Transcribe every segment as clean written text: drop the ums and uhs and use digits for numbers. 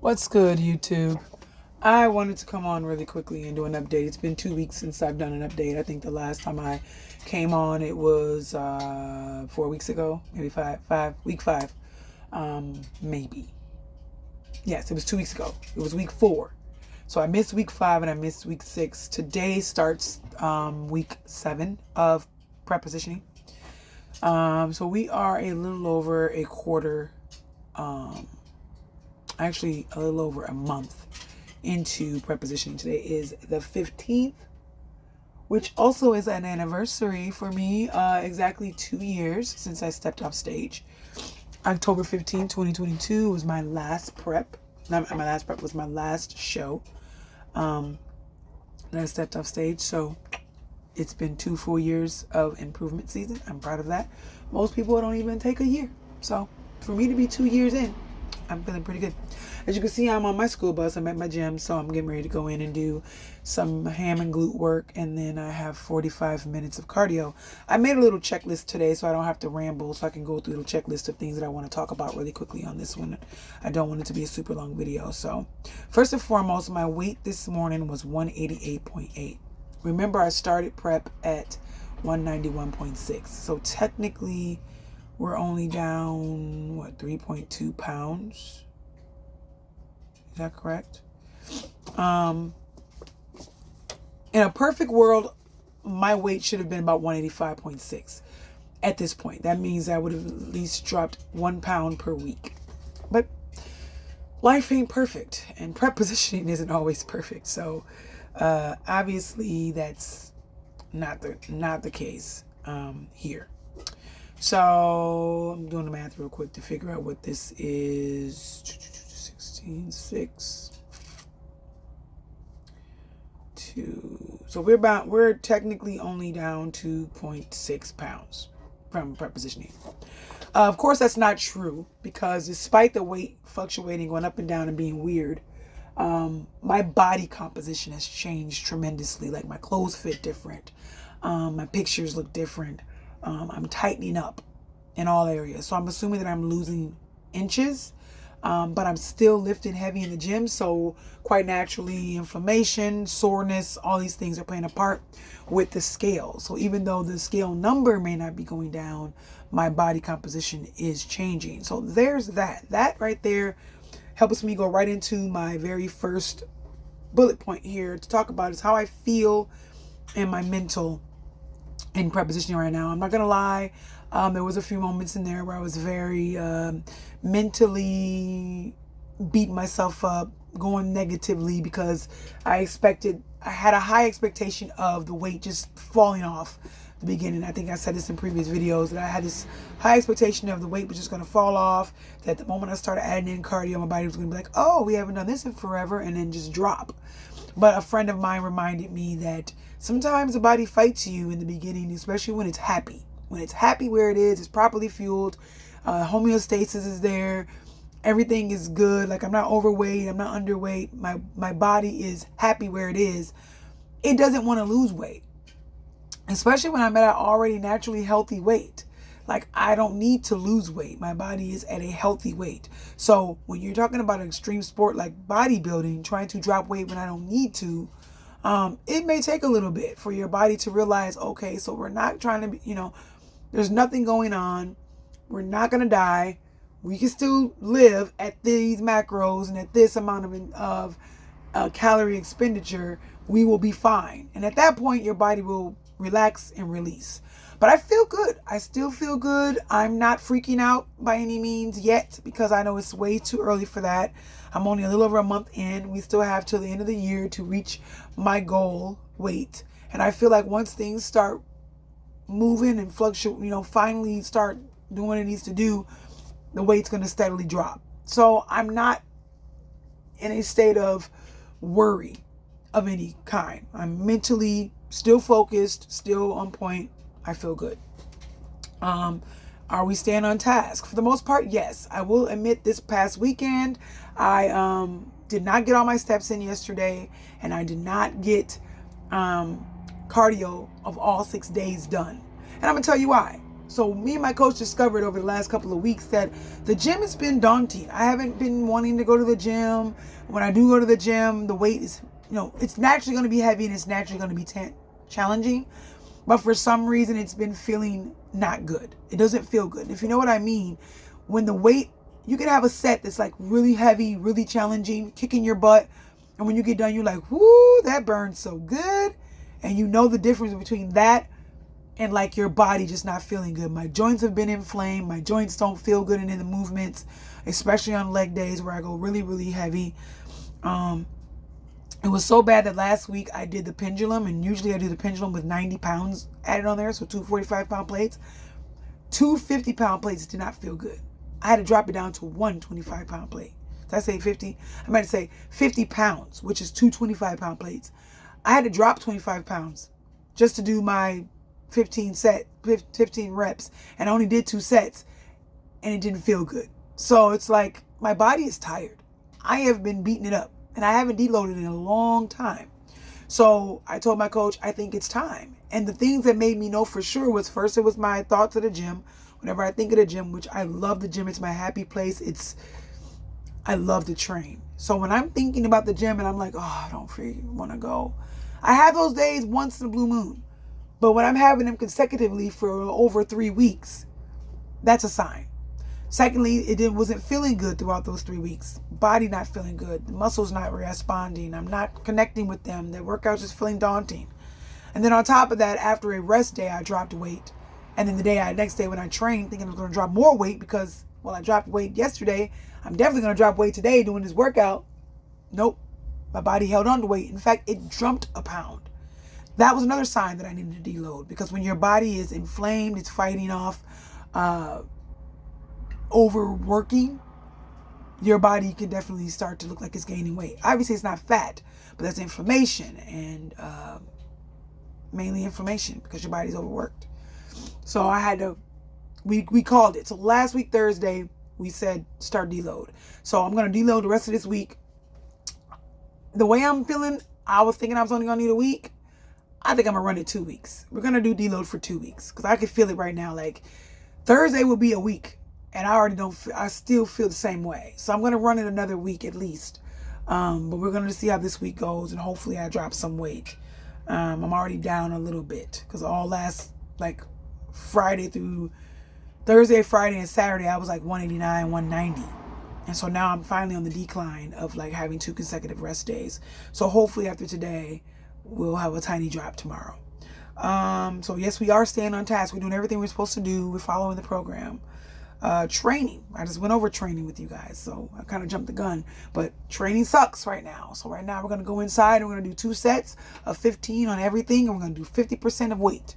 What's good, YouTube? I wanted to come on really quickly and do an update. It's been 2 weeks since I've done an update. I think the last time I came on, it was 4 weeks ago, maybe week five, maybe. Yes, it was 2 weeks ago. It was week 4. So I missed week 5 and I missed week 6. Today starts week 7 of prepositioning. So we are a little over a quarter, actually a little over a month into prepositioning. Today is the 15th, which also is an anniversary for me. Exactly 2 years since I stepped off stage. October 15, 2022 was my last prep. Not my last prep, was my last show that I stepped off stage. So it's been 2 full years of improvement season. I'm proud of that. Most people don't even take a year. So for me to be 2 years in, I'm feeling pretty good. As you can see, I'm on my school bus. I'm at my gym, so I'm getting ready to go in and do some ham and glute work, and then I have 45 minutes of cardio. I made a little checklist today so I don't have to ramble, so I can go through the checklist of things that I want to talk about really quickly on this one. I don't want it to be a super long video. So first and foremost, my weight this morning was 188.8. Remember, I started prep at 191.6. So technically, we're only down, 3.2 pounds? Is that correct? In a perfect world, my weight should have been about 185.6 at this point. That means I would have at least dropped 1 pound per week. But life ain't perfect, and prep positioning isn't always perfect. So obviously that's not the case here. So I'm doing the math real quick to figure out what this is. 16.6 2. So we're technically only down 2.6 pounds from prepositioning. Of course, that's not true, because despite the weight fluctuating, going up and down and being weird, my body composition has changed tremendously. Like, my clothes fit different. My pictures look different. I'm tightening up in all areas. So I'm assuming that I'm losing inches, but I'm still lifting heavy in the gym. So quite naturally, inflammation, soreness, all these things are playing a part with the scale. So even though the scale number may not be going down, my body composition is changing. So there's that. That right there helps me go right into my very first bullet point here to talk about, is how I feel and my mental in prepositioning right now. I'm not gonna lie, there was a few moments in there where I was very mentally beating myself up, going negatively, because I had a high expectation of the weight just falling off the beginning. I think I said this in previous videos, that I had this high expectation of the weight was just going to fall off, that the moment I started adding in cardio, my body was going to be like, oh, we haven't done this in forever, and then just drop. But a friend of mine reminded me that sometimes the body fights you in the beginning, especially when it's happy. When it's happy where it is, it's properly fueled, homeostasis is there, everything is good. Like, I'm not overweight, I'm not underweight. My body is happy where it is. It doesn't want to lose weight, especially when I'm at an already naturally healthy weight. Like, I don't need to lose weight. My body is at a healthy weight. So when you're talking about an extreme sport like bodybuilding, trying to drop weight when I don't need to, it may take a little bit for your body to realize, okay, so we're not trying to be, there's nothing going on. We're not going to die. We can still live at these macros and at this amount of calorie expenditure. We will be fine. And at that point, your body will relax and release. But I feel good. I still feel good. I'm not freaking out by any means yet, because I know it's way too early for that. I'm only a little over a month in. We still have till the end of the year to reach my goal weight. And I feel like once things start moving and fluctuate, finally start doing what it needs to do, the weight's going to steadily drop. So I'm not in a state of worry of any kind. I'm mentally still focused, still on point. I feel good. Are we staying on task? For the most part, yes. I will admit, this past weekend, I did not get all my steps in yesterday, and I did not get cardio of all 6 days done. And I'm going to tell you why. So me and my coach discovered over the last couple of weeks that the gym has been daunting. I haven't been wanting to go to the gym. When I do go to the gym, the weight is, it's naturally going to be heavy and it's naturally going to be challenging. But for some reason, it's been feeling not good. It doesn't feel good. If you know what I mean, when the weight, you can have a set that's like really heavy, really challenging, kicking your butt. And when you get done, you're like, whoo, that burns so good. And you know the difference between that and like your body just not feeling good. My joints have been inflamed. My joints don't feel good in the movements, especially on leg days where I go really, really heavy. It was so bad that last week I did the pendulum, and usually I do the pendulum with 90 pounds added on there, so 2 45-pound plates. 2 50-pound plates did not feel good. I had to drop it down to 1 25-pound plate. Did I say 50? I meant to say 50 pounds, which is 2 25-pound plates. I had to drop 25 pounds just to do my 15 reps, and I only did 2 sets, and it didn't feel good. So it's like my body is tired. I have been beating it up, and I haven't deloaded in a long time. So I told my coach, I think it's time. And the things that made me know for sure was, first, it was my thoughts of the gym. Whenever I think of the gym, which I love the gym, it's my happy place. I love to train. So when I'm thinking about the gym and I'm like, oh, I don't freaking want to go. I have those days once in a blue moon. But when I'm having them consecutively for over 3 weeks, that's a sign. Secondly, it wasn't feeling good throughout those 3 weeks. Body not feeling good. The muscles not responding. I'm not connecting with them. The workouts just feeling daunting. And then on top of that, after a rest day, I dropped weight. And then next day when I trained, thinking I was going to drop more weight because, well, I dropped weight yesterday. I'm definitely going to drop weight today doing this workout. Nope. My body held on to weight. In fact, it jumped a pound. That was another sign that I needed to deload, because when your body is inflamed, it's fighting off overworking, your body can definitely start to look like it's gaining weight. Obviously, it's not fat, but that's inflammation, and mainly inflammation because your body's overworked. So I had to, we called it. So last week, Thursday, we said start deload. So I'm going to deload the rest of this week. The way I'm feeling, I was thinking I was only going to need a week. I think I'm going to run it 2 weeks. We're going to do deload for 2 weeks because I can feel it right now. Like Thursday will be a week. And I still feel the same way. So I'm going to run it another week at least. But we're going to see how this week goes. And hopefully I drop some weight. I'm already down a little bit. Because all last, like, Friday through Thursday, Friday, and Saturday, I was like 189, 190. And so now I'm finally on the decline of, like, having 2 consecutive rest days. So hopefully after today, we'll have a tiny drop tomorrow. So yes, we are staying on task. We're doing everything we're supposed to do. We're following the program. Training. I just went over training with you guys, so I kind of jumped the gun, but training sucks right now. So right now we're going to go inside and we're going to do 2 sets of 15 on everything, and we're going to do 50% of weight.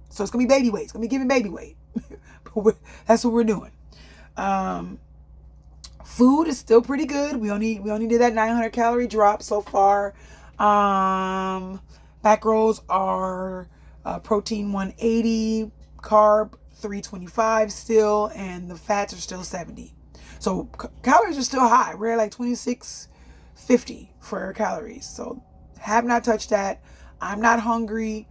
So it's going to be baby weight. It's going to be giving baby weight. But that's what we're doing. Food is still pretty good. We only did that 900 calorie drop so far. Macros are protein 180, carb 325 still, and the fats are still 70. So calories are still high. We're at like 2650 for calories. So have not touched that. I'm not hungry.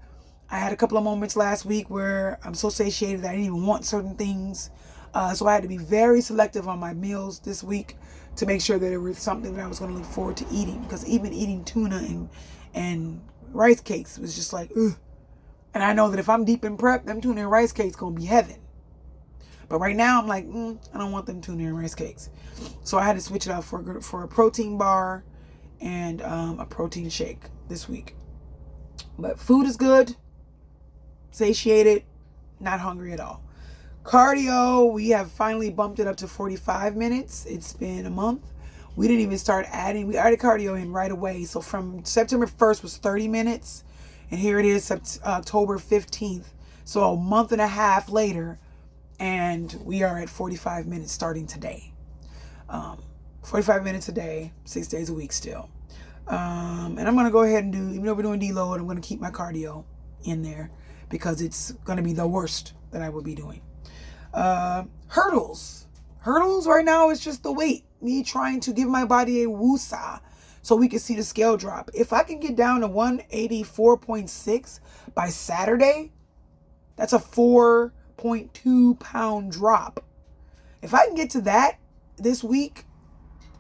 I had a couple of moments last week where I'm so satiated that I didn't even want certain things. So I had to be very selective on my meals this week to make sure that it was something that I was going to look forward to eating. Because even eating tuna and rice cakes was just like, ugh. And I know that if I'm deep in prep, them tuna and rice cakes going to be heaven. But right now, I'm like, I don't want them tuna and rice cakes. So I had to switch it out for a protein bar and a protein shake this week. But food is good. Satiated. Not hungry at all. Cardio, we have finally bumped it up to 45 minutes. It's been a month. We didn't even start adding. We added cardio in right away. So from September 1st was 30 minutes. And here it is, October 15th. So a month and a half later, and we are at 45 minutes starting today. 45 minutes a day, 6 days a week still. And I'm going to go ahead and even though we're doing deload, I'm going to keep my cardio in there because it's going to be the worst that I will be doing. Hurdles. Hurdles right now is just the weight. Me trying to give my body a woosah so we can see the scale drop. If I can get down to 184.6 by Saturday, that's a 4 4.2 pound drop. If I can get to that this week,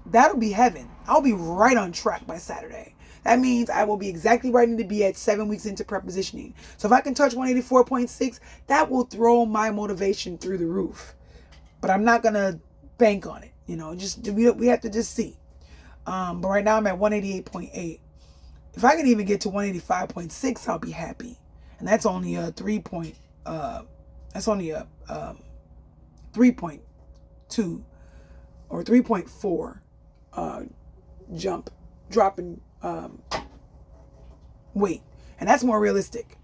that'll be heaven. I'll be right on track by Saturday. That means I will be exactly where I need to be at 7 weeks into prep positioning. So if I can touch 184.6, that will throw my motivation through the roof. But I'm not going to bank on it. Just we have to just see. But right now I'm at 188.8. If I can even get to 185.6, I'll be happy. And that's only a 3.2 or 3.4 drop in weight, and that's more realistic.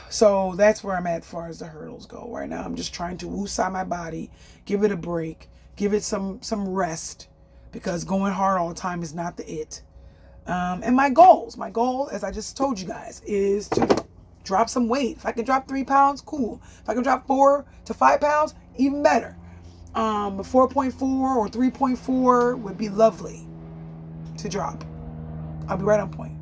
So that's where I'm at as far as the hurdles go right now. I'm just trying to woosah my body, give it a break, give it some rest, because going hard all the time is not the it. And my goal, as I just told you guys, is to drop some weight. If I can drop 3 pounds, cool. If I can drop 4 to 5 pounds, even better. 4.4 or 3.4 would be lovely to drop. I'll be right on point.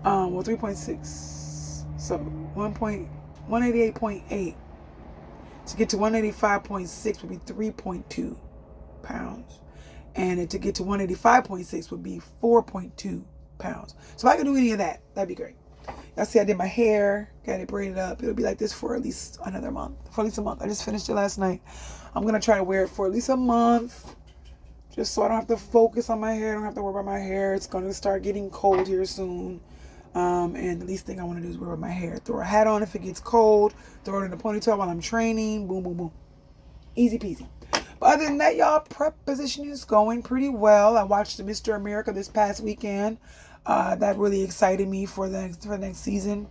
3.6. So 188.8. To get to 185.6 would be 3.2 pounds. And to get to 185.6 would be 4.2 pounds. So if I could do any of that, that'd be great. Y'all see I did my hair, got it braided up. It'll be like this for at least another month. For at least a month. I just finished it last night. I'm going to try to wear it for at least a month. Just so I don't have to focus on my hair. I don't have to worry about my hair. It's going to start getting cold here soon. And the least thing I want to do is wear my hair. Throw a hat on if it gets cold. Throw it in a ponytail while I'm training. Boom, boom, boom. Easy peasy. But other than that, y'all, prep positioning is going pretty well. I watched the Mr. America this past weekend. That really excited me for the next season.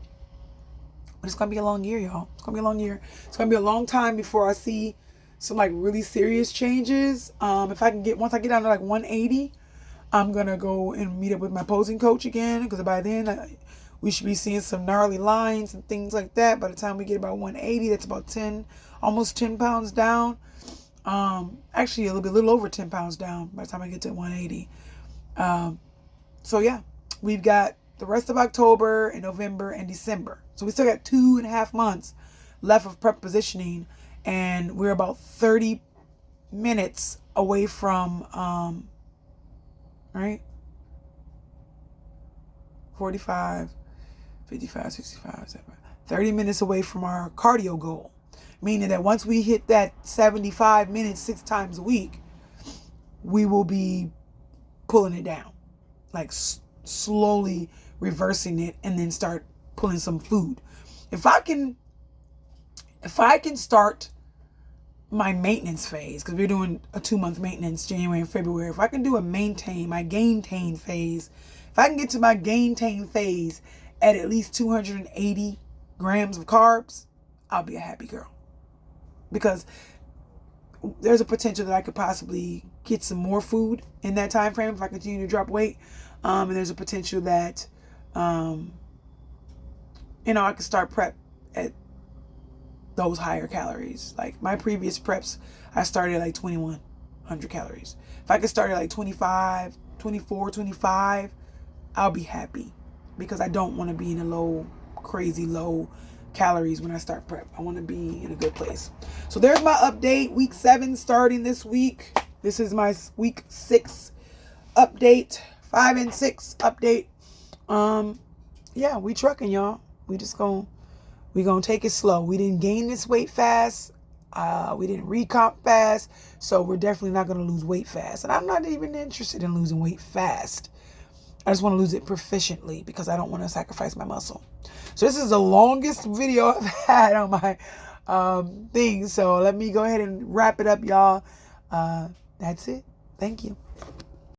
But it's going to be a long year, y'all. It's going to be a long year. It's going to be a long time before I see some really serious changes. Once I get down to 180, I'm going to go and meet up with my posing coach again, because by then we should be seeing some gnarly lines and things like that. By the time we get about 180, that's about almost 10 pounds down. Actually a little over 10 pounds down by the time I get to 180. So yeah, we've got the rest of October and November and December. So we still got 2.5 months left of prep positioning, and we're about 30 minutes away from, 45, 55, 65, 75, 30 minutes away from our cardio goal. Meaning that once we hit that 75 minutes 6 times a week, we will be pulling it down. Slowly reversing it, and then start pulling some food. If I can start my maintenance phase, because we're doing a 2-month maintenance, January and February. If I can do my gaintain phase, if I can get to my gaintain phase at least 280 grams of carbs, I'll be a happy girl. Because there's a potential that I could possibly get some more food in that time frame if I continue to drop weight. And there's a potential that, I could start prep at those higher calories. Like my previous preps, I started at 2,100 calories. If I could start at 25, 24, 25, I'll be happy, because I don't want to be in a crazy low calories when I start prep. I want to be in a good place. So there's my update. Week 7 starting this week. This is my week 6 update. 5 and 6 update. Yeah, we trucking, y'all. We gonna take it slow. We didn't gain this weight fast. We didn't recomp fast. So we're definitely not gonna lose weight fast. And I'm not even interested in losing weight fast. I just want to lose it proficiently, because I don't want to sacrifice my muscle. So this is the longest video I've had on my thing. So let me go ahead and wrap it up, y'all. That's it. Thank you.